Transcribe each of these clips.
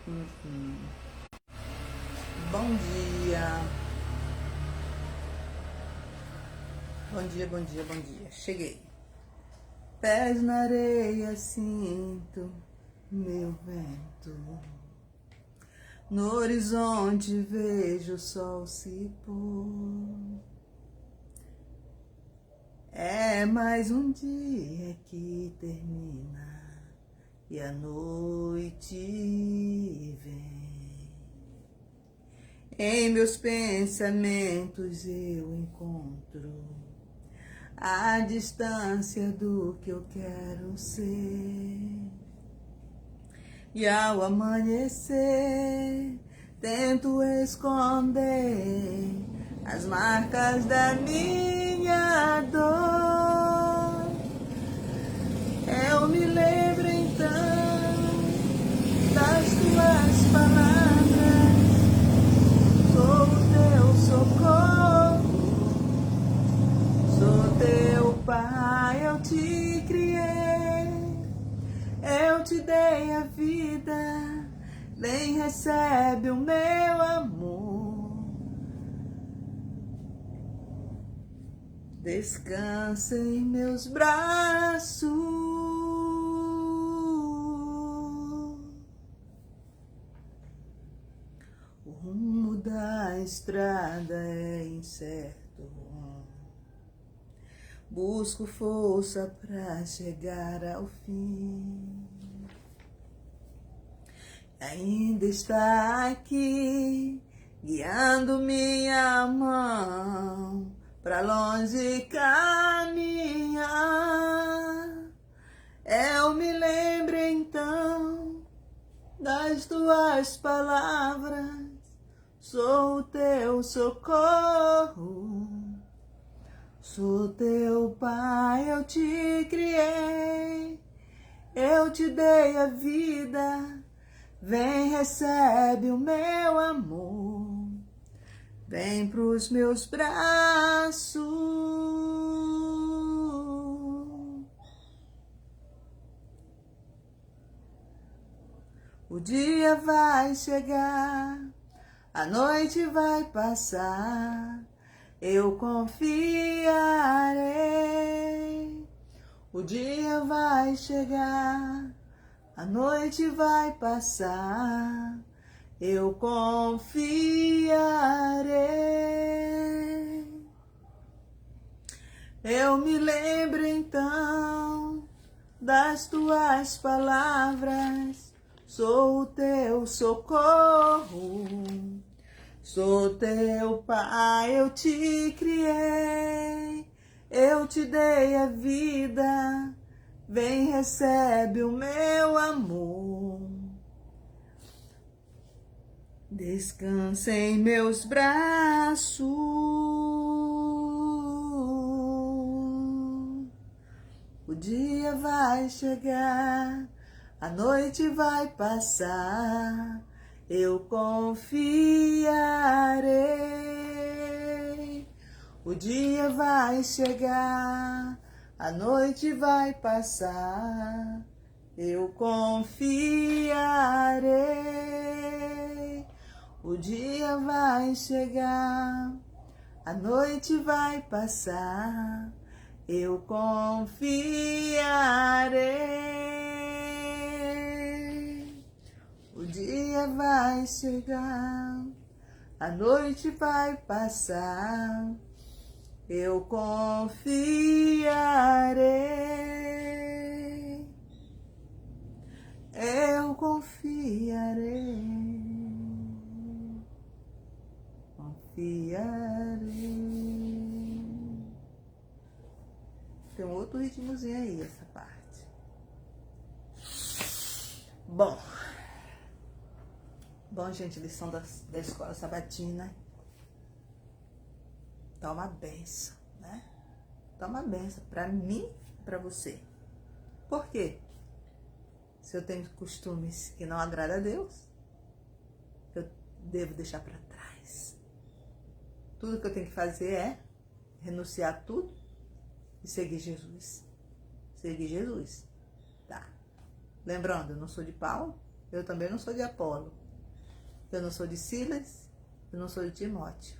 Bom dia. Bom dia, bom dia, bom dia. Cheguei. Pés na areia, sinto meu vento. No horizonte vejo o sol se pôr. É mais um dia que termina e a noite vem. Em meus pensamentos eu encontro a distância do que eu quero ser. E ao amanhecer tento esconder as marcas da minha dor. Eu me lembro então das tuas palavras. Sou o teu socorro, sou teu pai, eu te criei, eu te dei a vida, vem recebe o meu amor. Descansa em meus braços. O rumo da estrada é incerto. Busco força para chegar ao fim. Ainda está aqui, guiando minha mão para longe caminhar. Eu me lembro então das tuas palavras. Sou o teu socorro, sou teu pai, eu te criei, eu te dei a vida, vem recebe o meu amor, vem pros meus braços. O dia vai chegar, a noite vai passar, eu confiarei. O dia vai chegar, a noite vai passar, eu confiarei. Eu me lembro então das tuas palavras. Sou o teu socorro, sou teu pai, eu te criei, eu te dei a vida, vem recebe o meu amor. Descansa em meus braços. O dia vai chegar, a noite vai passar, eu confiarei. O dia vai chegar, a noite vai passar, eu confiarei. O dia vai chegar, a noite vai passar, eu confiarei. O dia vai chegar, a noite vai passar, eu confiarei. Eu confiarei. Confiarei. Tem um outro ritmozinho aí, essa parte. Bom, gente, lição da escola sabatina. Tá uma benção, né? Tá uma benção pra mim e pra você. Por quê? Se eu tenho costumes que não agradam a Deus, eu devo deixar pra trás. Tudo que eu tenho que fazer é renunciar a tudo e seguir Jesus. Seguir Jesus, tá? Lembrando, eu não sou de pau, Eu também não sou de Apolo. Eu não sou de Silas. Eu não sou de Timóteo.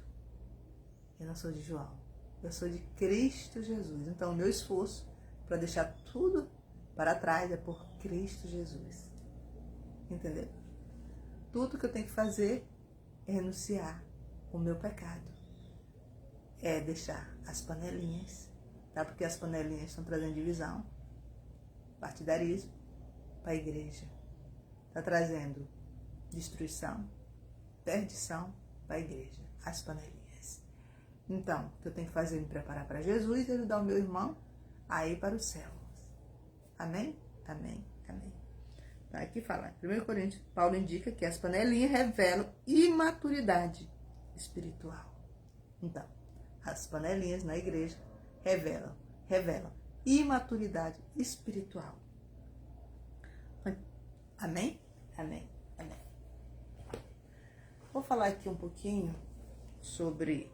Eu não sou de João. Eu sou de Cristo Jesus. Então, o meu esforço para deixar tudo para trás é por Cristo Jesus. Entendeu? Tudo que eu tenho que fazer é renunciar o meu pecado. É deixar as panelinhas, tá? Porque as panelinhas estão trazendo divisão, partidarismo para a igreja. Está trazendo destruição, perdição para a igreja. As panelinhas. Então, o que eu tenho que fazer é me preparar para Jesus e ajudar o meu irmão a ir para os céus. Amém? Amém. Amém. Tá, aqui fala, 1 Coríntios, Paulo indica que as panelinhas revelam imaturidade espiritual. Então, as panelinhas na igreja revelam imaturidade espiritual. Amém? Amém. Amém. Vou falar aqui um pouquinho sobre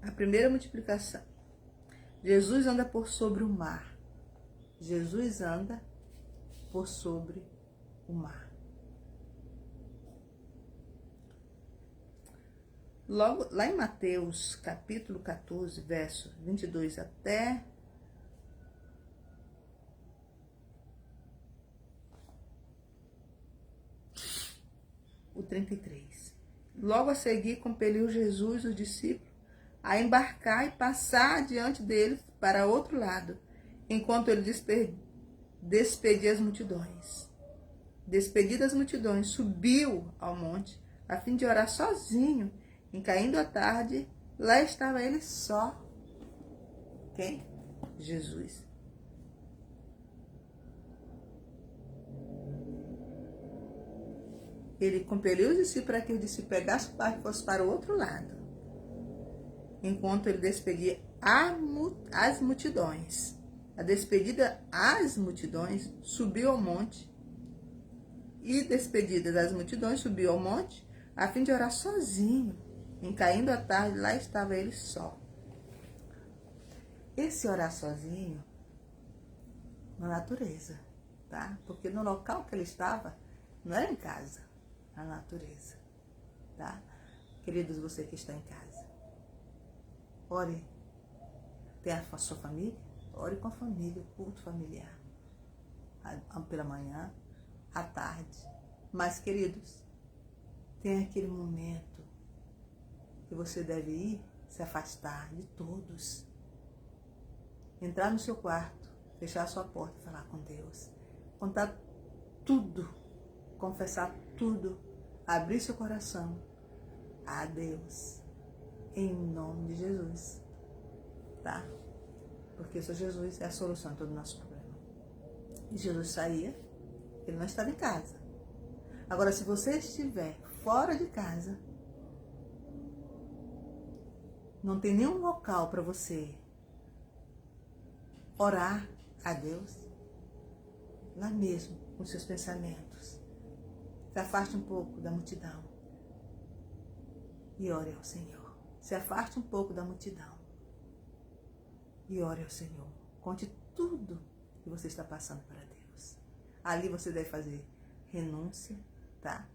a primeira multiplicação. Jesus anda por sobre o mar. Jesus anda por sobre o mar. Logo, lá em Mateus, capítulo 14, verso 22 até o 33. Logo a seguir, compeliu Jesus os discípulos a embarcar e passar adiante deles para outro lado, enquanto ele despedia as multidões. Despedidas as multidões, subiu ao monte, a fim de orar sozinho. E caindo a tarde, lá estava ele só. Quem? Jesus. Ele compeliu os discípulos para que os discípulos pegassem o barco e fossem para o outro lado, enquanto ele despedia as multidões. A despedida às multidões, subiu ao monte, e despedidas as multidões, subiu ao monte, a fim de orar sozinho. Em caindo a tarde, lá estava ele só. Esse orar sozinho, na natureza, tá? Porque no local que ele estava, não era em casa, na natureza, tá? Queridos, você que está em casa, ore. Tem a sua família? Ore com a família, o culto familiar. Pela manhã, à tarde. Mas, queridos, tem aquele momento que você deve ir, se afastar de todos. Entrar no seu quarto, fechar a sua porta e falar com Deus. Contar tudo, confessar tudo, abrir seu coração a Deus, em nome de Jesus, tá? Porque só Jesus é a solução de todo o nosso problema. E Jesus saía, ele não estava em casa. Agora, se você estiver fora de casa, não tem nenhum local para você orar a Deus, lá mesmo, com seus pensamentos. Se afaste um pouco da multidão e ore ao Senhor. Se afaste um pouco da multidão e ore ao Senhor. Conte tudo que você está passando para Deus. Ali você deve fazer renúncia, tá?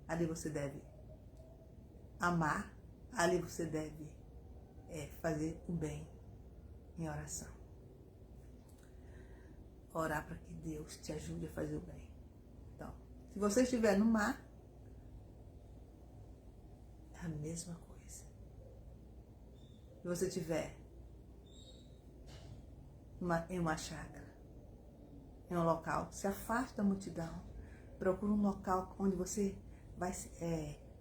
Ali você deve amar. Ali você deve fazer o bem em oração. Orar para que Deus te ajude a fazer o bem. Então, se você estiver no mar, é a mesma coisa. Se você estiver em uma chácara, em um local, se afaste da multidão. Procure um local onde você vai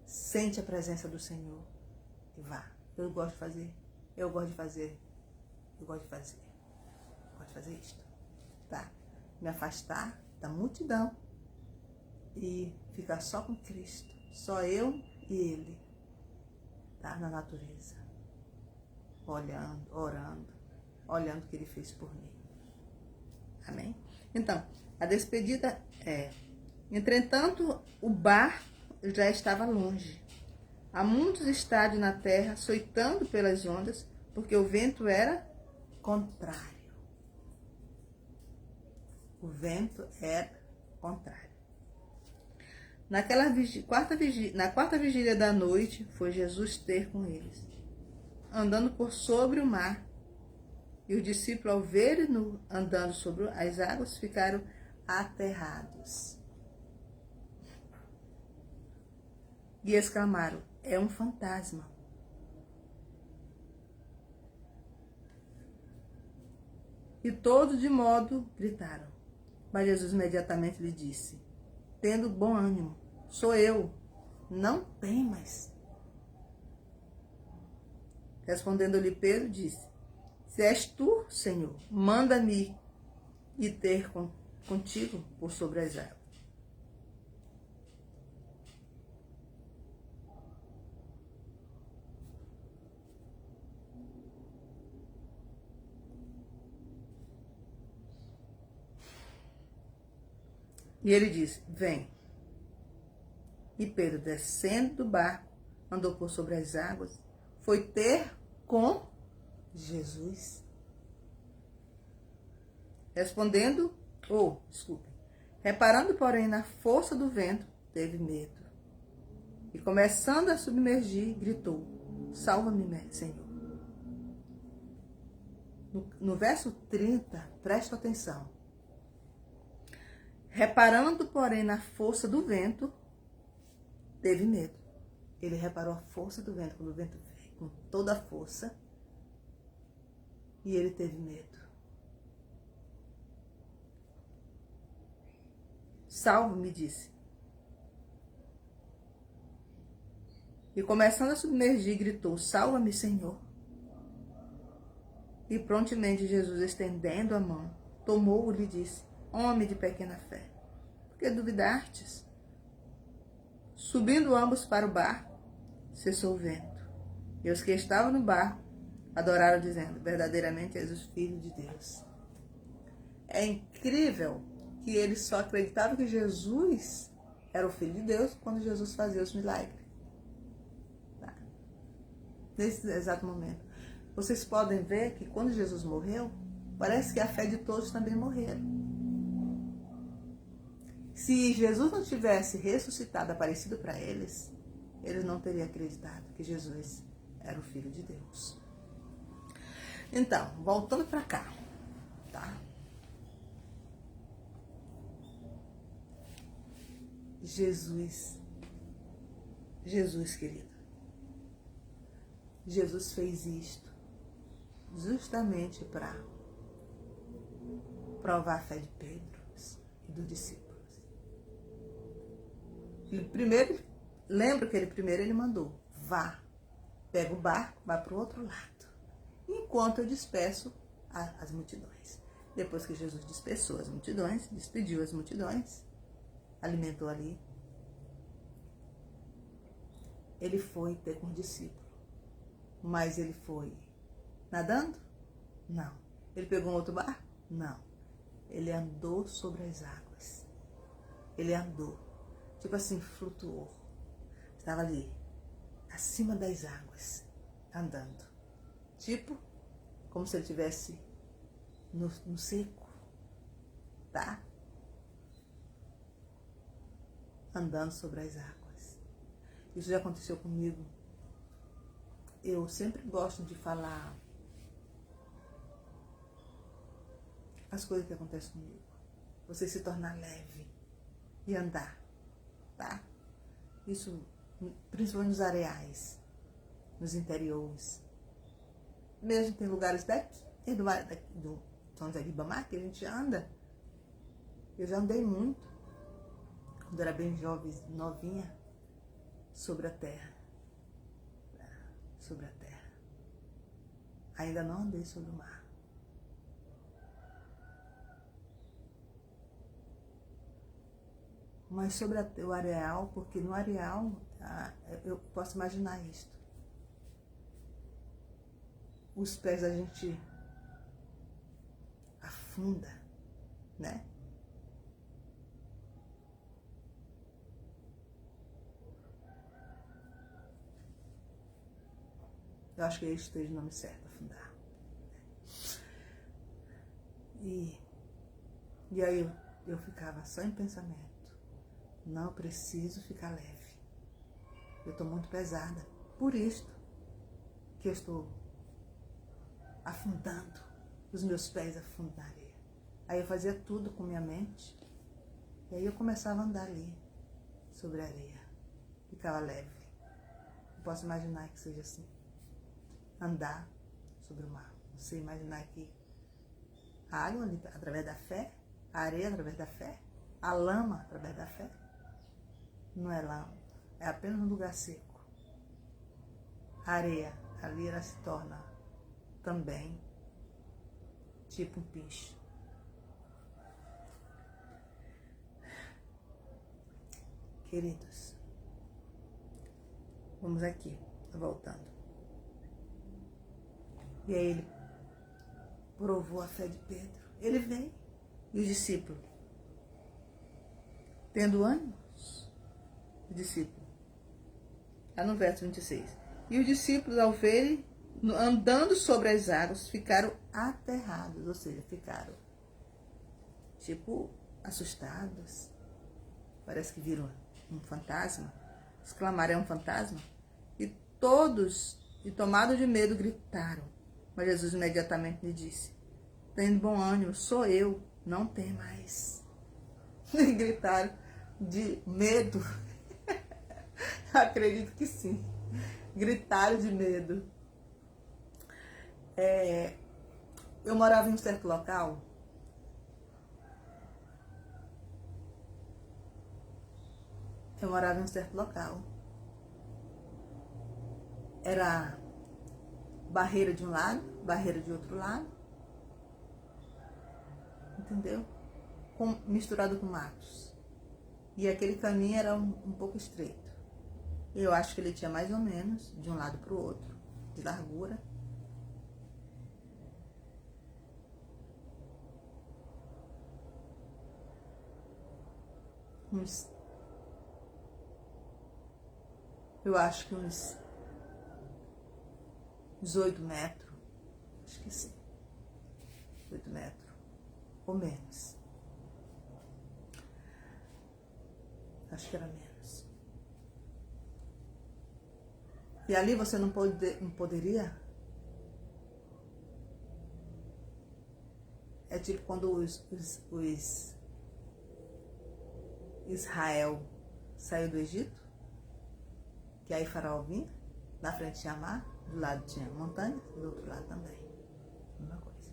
sente a presença do Senhor e vá. Eu gosto de fazer isto, tá? Me afastar da multidão e ficar só com Cristo, só eu e Ele, tá? Na natureza, olhando, orando, olhando o que Ele fez por mim. Amém? Então, a despedida entretanto, o barco já estava longe. Há muitos estádios na terra, açoitando pelas ondas, porque o vento era contrário. O vento era contrário. Na quarta vigília da noite, foi Jesus ter com eles, andando por sobre o mar. E os discípulos, ao verem-no andando sobre as águas, ficaram aterrados. E exclamaram: é um fantasma. E todos de modo gritaram. Mas Jesus imediatamente lhe disse, tendo bom ânimo: sou eu, não temas. Respondendo-lhe Pedro, disse: se és tu, Senhor, manda-me ir ter contigo por sobre as águas. E ele disse: vem. E Pedro, descendo do barco, andou por sobre as águas, foi ter com Jesus. Reparando, porém, na força do vento, teve medo. E começando a submergir, gritou: salva-me, Senhor. No verso 30, presta atenção. Reparando, porém, na força do vento, teve medo. Ele reparou a força do vento, quando o vento veio com toda a força, e ele teve medo. Salve-me, disse. E começando a submergir, gritou: salva-me, Senhor. E prontamente Jesus, estendendo a mão, tomou-o e lhe disse: homem de pequena fé, por que duvidastes? Subindo ambos para o barco, cessou o vento. E os que estavam no barco adoraram, dizendo: verdadeiramente és o Filho de Deus. É incrível que eles só acreditavam que Jesus era o Filho de Deus quando Jesus fazia os milagres. Tá? Nesse exato momento. Vocês podem ver que quando Jesus morreu, parece que a fé de todos também morreram. Se Jesus não tivesse ressuscitado, aparecido para eles, eles não teriam acreditado que Jesus era o Filho de Deus. Então, voltando para cá, tá? Jesus, querido, Jesus fez isto justamente para provar a fé de Pedro e dos discípulos. Lembra que ele mandou: vá, pega o barco, vá para o outro lado, enquanto eu disperso as multidões. Depois que Jesus dispersou as multidões, despediu as multidões, alimentou ali, ele foi ter com o discípulo. Mas ele foi nadando? Não. Ele pegou um outro barco? Não. Ele andou sobre as águas. Ele andou. Tipo assim, flutuou. Estava ali, acima das águas, andando. Tipo, como se ele estivesse no seco, tá? Andando sobre as águas. Isso já aconteceu comigo. Eu sempre gosto de falar as coisas que acontecem comigo. Você se tornar leve e andar, tá? Isso, principalmente nos areais, nos interiores. Mesmo tem lugares daqui, do São José de Ribamar, que a gente anda. Eu já andei muito, quando era bem jovem, novinha, sobre a terra. Sobre a terra. Ainda não andei sobre o mar. Mas sobre o areal, porque no areal eu posso imaginar isto. Os pés da gente afunda, né? Eu acho que esse esteja o nome certo, afundar. E aí eu ficava só em pensamento. Não preciso ficar leve. Eu estou muito pesada. Por isto que eu estou afundando, os meus pés afundando na areia. Aí eu fazia tudo com minha mente. E aí eu começava a andar ali, sobre a areia. Ficava leve. Eu posso imaginar que seja assim. Andar sobre o mar. Você imaginar que a água ali, através da fé, a areia através da fé, a lama através da fé. Não é lama, é apenas um lugar seco. A areia, ali ela se torna também tipo um piche. Queridos, vamos aqui, voltando. E aí ele provou a fé de Pedro. Ele veio e os discípulos, tendo ânimos, o discípulo, lá no verso 26. E os discípulos, ao verem andando sobre as águas, ficaram aterrados, ou seja, ficaram tipo assustados. Parece que viram um fantasma, exclamaram: é um fantasma. E todos, e tomados de medo, gritaram. Mas Jesus imediatamente lhe disse: tendo bom ânimo, sou eu, não tem mais. E gritaram de medo. Acredito que sim. Gritaram de medo. Eu morava em um certo local. Era barreira de um lado, barreira de outro lado. Entendeu? Misturado com matos. E aquele caminho era um pouco estreito. Eu acho que ele tinha mais ou menos, de um lado para o outro, de largura. Eu acho que uns 8 metros. Acho que sim. 8 metros. Ou menos. Acho que era menos. E ali você não poderia. É tipo quando os Israel saiu do Egito, que aí Faraó vinha, na frente tinha mar, do lado tinha montanha, do outro lado também. Mesma coisa.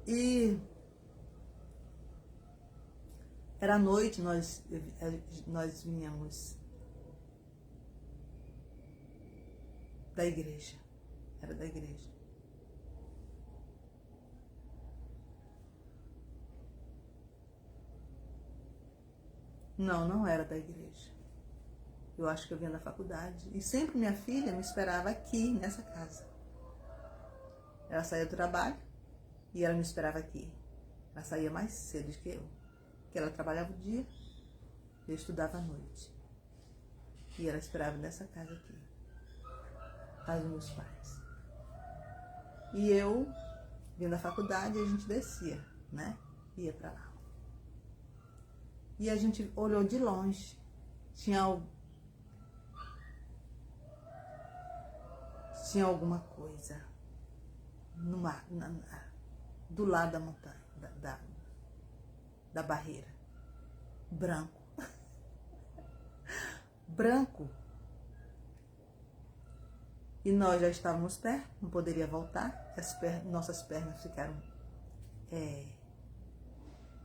E era noite, nós vinhamos da igreja. Era da igreja. Não, não era da igreja. Eu acho que eu vinha da faculdade. E sempre minha filha me esperava aqui, nessa casa. Ela saía do trabalho e ela me esperava aqui. Ela saía mais cedo que eu. Porque ela trabalhava o dia e eu estudava à noite. E ela esperava nessa casa aqui. Casa dos meus pais. E eu vinha da faculdade e a gente descia, né? Ia pra lá. E a gente olhou de longe. Tinha alguma coisa no mar, do lado da montanha, da barreira. Branco. Branco. E nós já estávamos perto, não poderia voltar. Nossas pernas ficaram...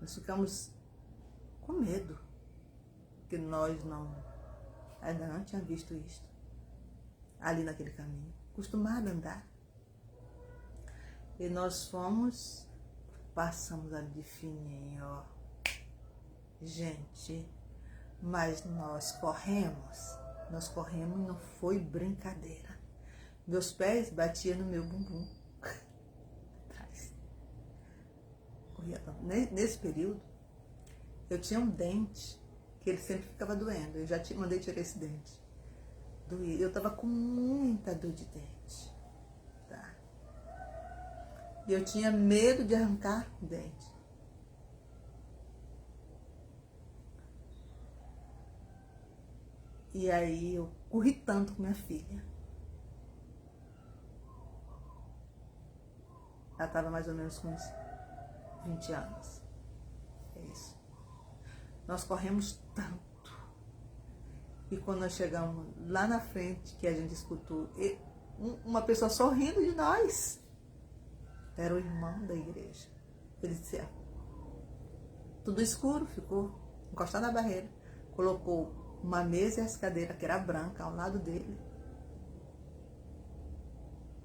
nós ficamos com medo. Porque nós ainda não tínhamos visto isso. Ali naquele caminho. Acostumado a andar. E nós passamos ali de fininho, ó. Gente, mas nós corremos e não foi brincadeira. Meus pés batiam no meu bumbum. Corria tanto. Nesse período, eu tinha um dente que ele sempre ficava doendo. Eu já mandei tirar esse dente. Doía. Eu tava com muita dor de dente. Tá? E eu tinha medo de arrancar o dente. E aí eu corri tanto com minha filha. Ela estava mais ou menos com uns 20 anos. É isso. Nós corremos tanto. E quando nós chegamos lá na frente, que a gente escutou uma pessoa sorrindo de nós, era o irmão da igreja. Ele disse, tudo escuro, ficou encostado na barreira, colocou uma mesa e as cadeiras, que era branca, ao lado dele.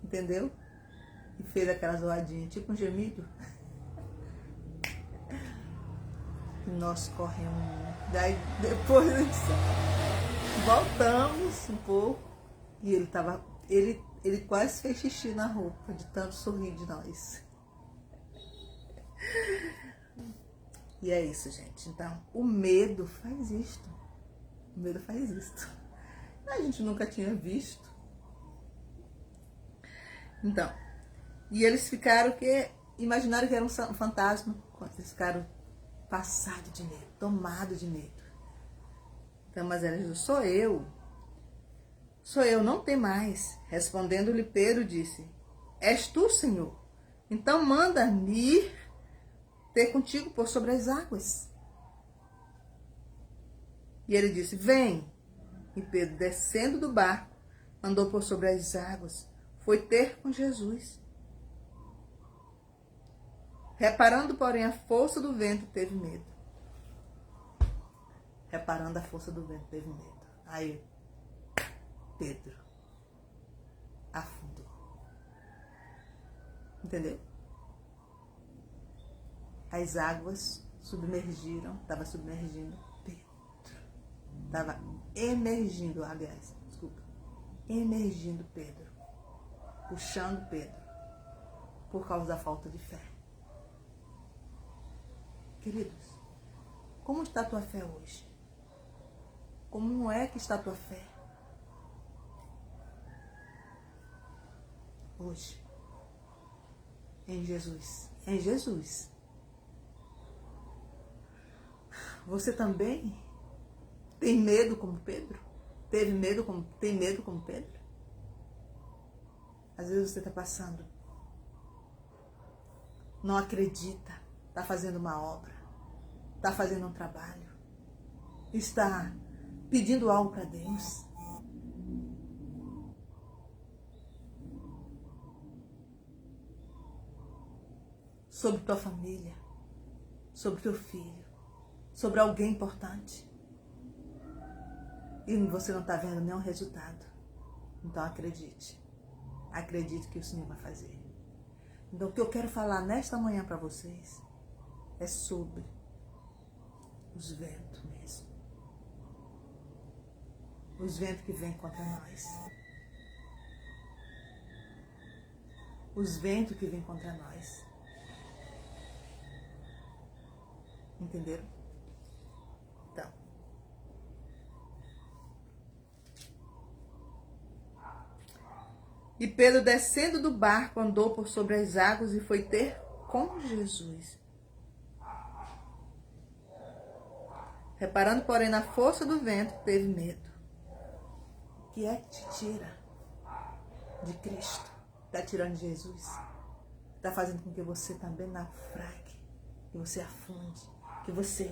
Entendeu? E fez aquela zoadinha, tipo um gemido. E nós corremos. Daí depois voltamos um pouco. E ele tava. Ele quase fez xixi na roupa, de tanto sorrir de nós. E é isso, gente. Então, o medo faz isto. O medo faz isto. A gente nunca tinha visto. Então, e eles ficaram imaginaram que era um fantasma. Eles ficaram passados de medo, tomados de medo. Então, mas ela disse, sou eu, não tem mais. Respondendo-lhe Pedro, disse, és tu, Senhor? Então manda-me ir ter contigo por sobre as águas. E ele disse, vem. E Pedro, descendo do barco, andou por sobre as águas, foi ter com Jesus. Reparando, porém, a força do vento, teve medo. Reparando a força do vento, teve medo. Aí, Pedro afundou. Entendeu? As águas submergiram, estava submergindo Pedro. Estava emergindo, aliás, desculpa, emergindo Pedro. Puxando Pedro. Por causa da falta de fé. Queridos, como está a tua fé hoje? Como é que está a tua fé? Hoje. Em Jesus. Em Jesus. Você também tem medo como Pedro? Tem medo como Pedro? Às vezes você está passando. Não acredita. Está fazendo uma obra. Está fazendo um trabalho. Está pedindo algo para Deus. Sobre tua família. Sobre teu filho. Sobre alguém importante. E você não está vendo nenhum resultado. Então acredite. Acredite que o Senhor vai fazer. Então o que eu quero falar nesta manhã para vocês é sobre os ventos mesmo. Os ventos que vêm contra nós. Os ventos que vêm contra nós. Entenderam? Então. E Pedro, descendo do barco, andou por sobre as águas e foi ter com Jesus. Reparando, porém, na força do vento, teve medo. O que é que te tira de Cristo? Está tirando de Jesus? Está fazendo com que você também naufrague, que você afunde, que você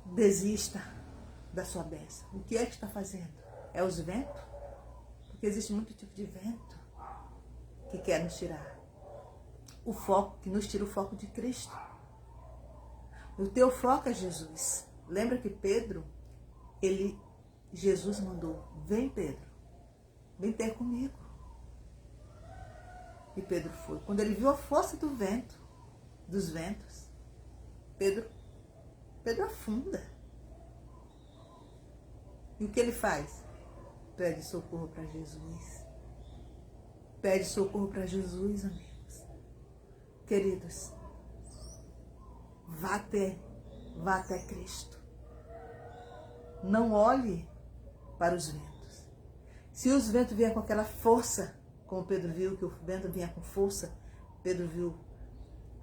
desista da sua bênção. O que é que está fazendo? É os ventos? Porque existe muito tipo de vento que quer nos tirar o foco, que nos tira o foco de Cristo. O teu foco é Jesus. Lembra que Pedro, Jesus mandou, vem Pedro, vem ter comigo. E Pedro foi. Quando ele viu a força do vento, dos ventos, Pedro afunda. E o que ele faz? Pede socorro para Jesus. Pede socorro para Jesus, amigos. Queridos, vá até Cristo. Não olhe para os ventos. Se os ventos vierem com aquela força, como Pedro viu que o vento vinha com força, Pedro viu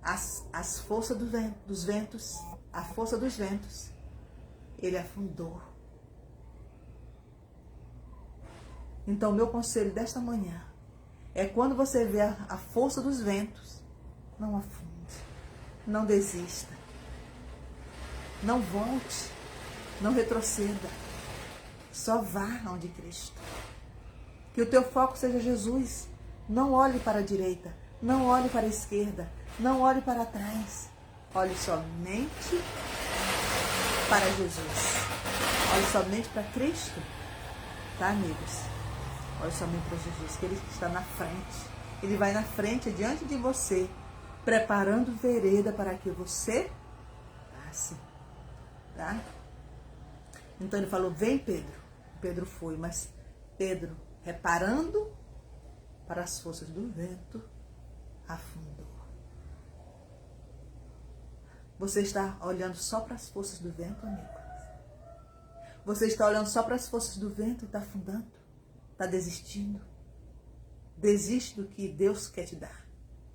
as forças dos ventos, a força dos ventos, ele afundou. Então, o meu conselho desta manhã é quando você vê a força dos ventos, não afunde, não desista, não volte, não retroceda, só vá onde Cristo. Que o teu foco seja Jesus. Não olhe para a direita, não olhe para a esquerda, não olhe para trás. Olhe somente para Jesus. Olhe somente para Cristo. Tá, amigos? Olhe somente para Jesus, que Ele está na frente. Ele vai na frente, diante de você, preparando vereda para que você passe. Tá? Então Ele falou, vem Pedro. Pedro foi, mas Pedro, reparando para as forças do vento, afundou. Você está olhando só para as forças do vento, amigo? Você está olhando só para as forças do vento e está afundando? Está desistindo? Desiste do que Deus quer te dar,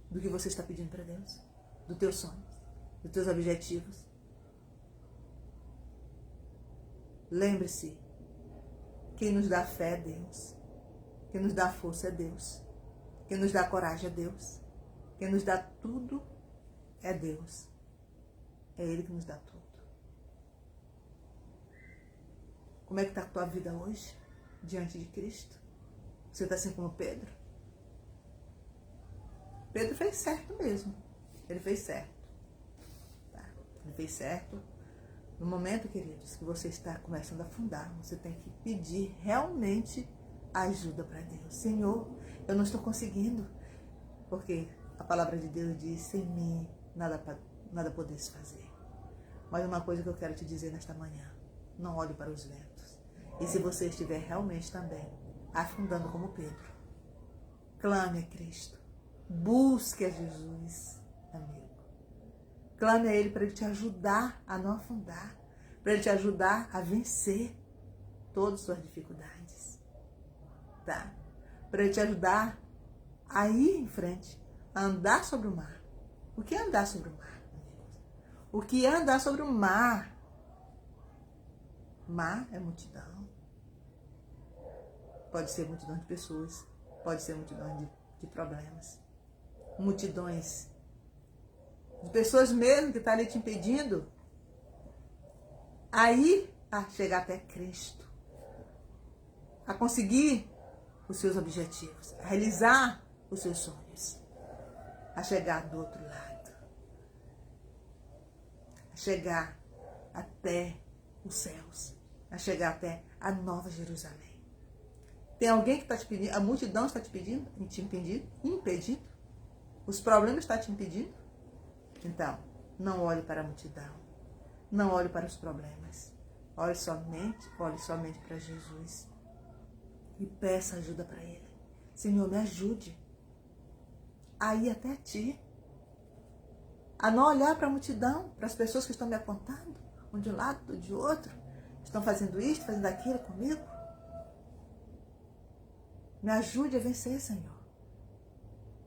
do que você está pedindo para Deus, dos teus sonhos, dos teus objetivos. Lembre-se, quem nos dá fé é Deus. Quem nos dá força é Deus. Quem nos dá coragem é Deus. Quem nos dá tudo é Deus. É Ele que nos dá tudo. Como é que está a tua vida hoje, diante de Cristo? Você está assim como Pedro? Pedro fez certo mesmo. Ele fez certo. Tá? Ele fez certo. No momento, queridos, que você está começando a afundar, você tem que pedir realmente ajuda para Deus. Senhor, eu não estou conseguindo. Porque a palavra de Deus diz, sem mim, nada podes fazer. Mas uma coisa que eu quero te dizer nesta manhã, não olhe para os ventos. E se você estiver realmente também afundando como Pedro, clame a Cristo. Busque a Jesus, amigo. Clame a Ele para Ele te ajudar a não afundar, para Ele te ajudar a vencer todas as suas dificuldades, tá? Para Ele te ajudar a ir em frente, a andar sobre o mar. O que é andar sobre o mar, amigos? O que é andar sobre o mar? Mar é multidão. Pode ser multidão de pessoas, pode ser multidão de problemas, multidões de pessoas mesmo que estão ali te impedindo a ir a chegar até Cristo, a conseguir os seus objetivos, a realizar os seus sonhos, a chegar do outro lado, a chegar até os céus, a chegar até a Nova Jerusalém. Tem alguém que está te pedindo, a multidão está te pedindo, te impedindo, os problemas estão te impedindo? Então, não olhe para a multidão, não olhe para os problemas, olhe somente para Jesus e peça ajuda para Ele. Senhor, me ajude a ir até Ti, a não olhar para a multidão, para as pessoas que estão me apontando, um de um lado, outro de outro, estão fazendo isso, fazendo aquilo comigo. Me ajude a vencer, Senhor.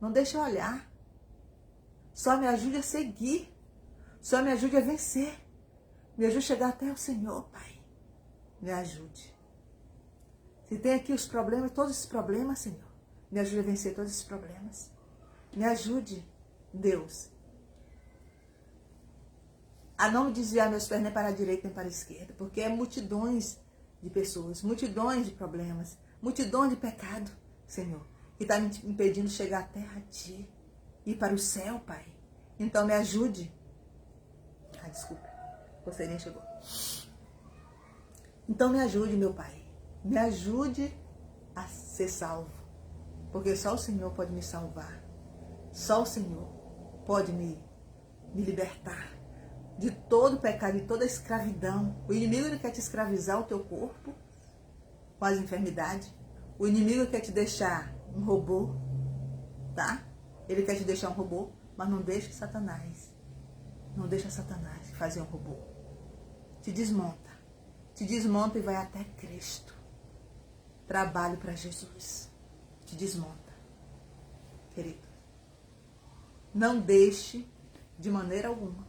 Não deixe eu olhar. Só me ajude a seguir. Só me ajude a vencer. Me ajude a chegar até o Senhor, Pai. Me ajude. Se tem aqui os problemas, todos esses problemas, Senhor, me ajude a vencer todos esses problemas. Me ajude, Deus, a não me desviar meus pés nem para a direita nem para a esquerda, porque é multidões de pessoas, multidões de problemas, multidões de pecado, Senhor, que está me impedindo de chegar até a Ti, ir para o céu, Pai. Então me ajude. Desculpa, você nem chegou. Então me ajude, meu Pai. Me ajude a ser salvo, porque só o Senhor pode me salvar. Só o Senhor pode me libertar de todo pecado, de toda escravidão. O inimigo ele quer te escravizar o teu corpo com as enfermidades. O inimigo quer te deixar um robô, tá? Ele quer te deixar um robô, mas não deixa Satanás. Não deixa Satanás fazer um robô. Te desmonta. Te desmonta e vai até Cristo. Trabalhe para Jesus. Te desmonta. Querido, não deixe de maneira alguma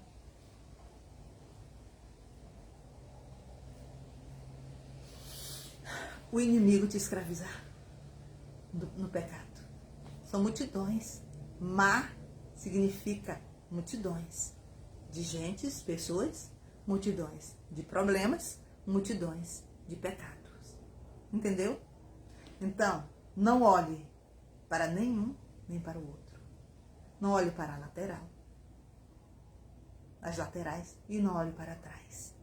o inimigo te escravizar. no pecado. São multidões. Mar significa multidões de gentes, pessoas, multidões de problemas, multidões de pecados. Entendeu? Então, não olhe para nenhum nem para o outro. Não olhe para a lateral, as laterais, e não olhe para trás.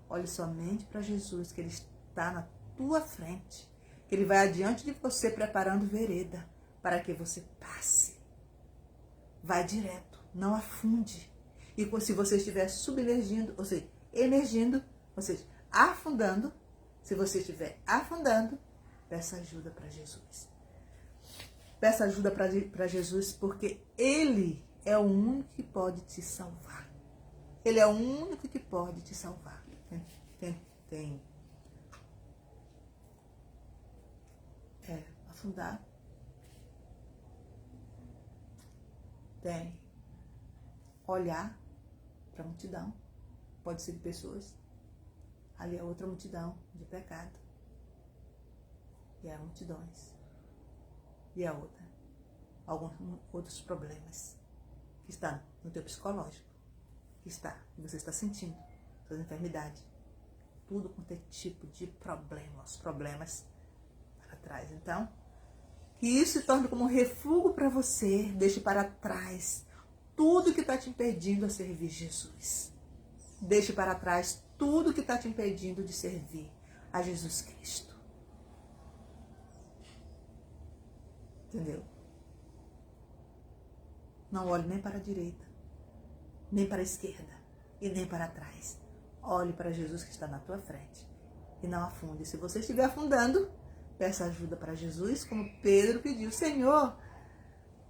Olhe somente para Jesus, que Ele está na tua frente, que Ele vai adiante de você preparando vereda para que você passe. Vai direto, não afunde. E se você estiver submergindo, ou seja, emergindo, ou seja, afundando, se você estiver afundando, peça ajuda para Jesus. Peça ajuda para Jesus, porque Ele é o único que pode te salvar. Ele é o único que pode te salvar. Tem afundar. Tem olhar para a multidão. Pode ser de pessoas. Ali é outra multidão de pecado. E há multidões. E há alguns outros problemas que está no teu psicológico, que você está sentindo, suas enfermidades, tudo quanto é tipo de problema, os problemas para trás. Então, que isso se torne como um refúgio para você, deixe para trás tudo que está te impedindo a servir Jesus. Deixe para trás tudo que está te impedindo de servir a Jesus Cristo. Entendeu? Não olhe nem para a direita, nem para a esquerda e nem para trás. Olhe para Jesus que está na tua frente e não afunde. Se você estiver afundando, peça ajuda para Jesus, como Pedro pediu. Senhor,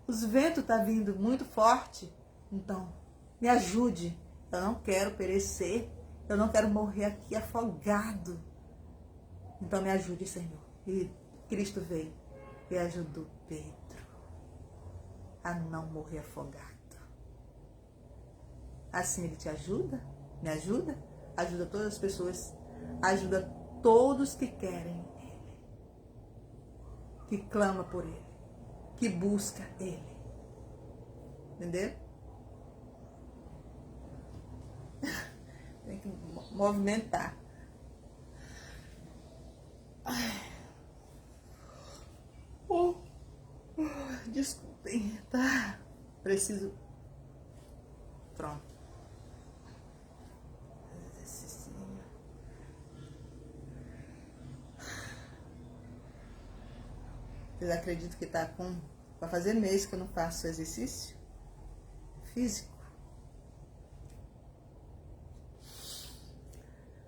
os ventos estão vindo muito forte, então me ajude. Eu não quero perecer, eu não quero morrer aqui afogado. Então me ajude, Senhor. E Cristo veio e ajudou Pedro a não morrer afogado. Assim Ele te ajuda, me ajuda, ajuda todas as pessoas, ajuda todos que querem Ele, que clama por Ele, que busca Ele. Entendeu? Tem que movimentar. Desculpem, tá? Preciso. Pronto. Vocês acreditam que tá vai fazer mês que eu não faço exercício físico?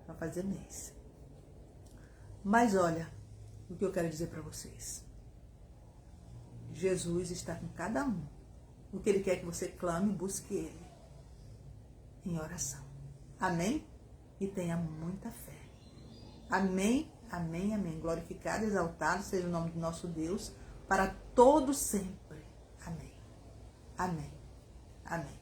Vai fazer mês. Mas olha, o que eu quero dizer para vocês. Jesus está com cada um. O que Ele quer que você clame e busque Ele em oração. Amém? E tenha muita fé. Amém, amém, amém. Glorificado, exaltado seja o nome do nosso Deus para todo sempre. Amém. Amém. Amém.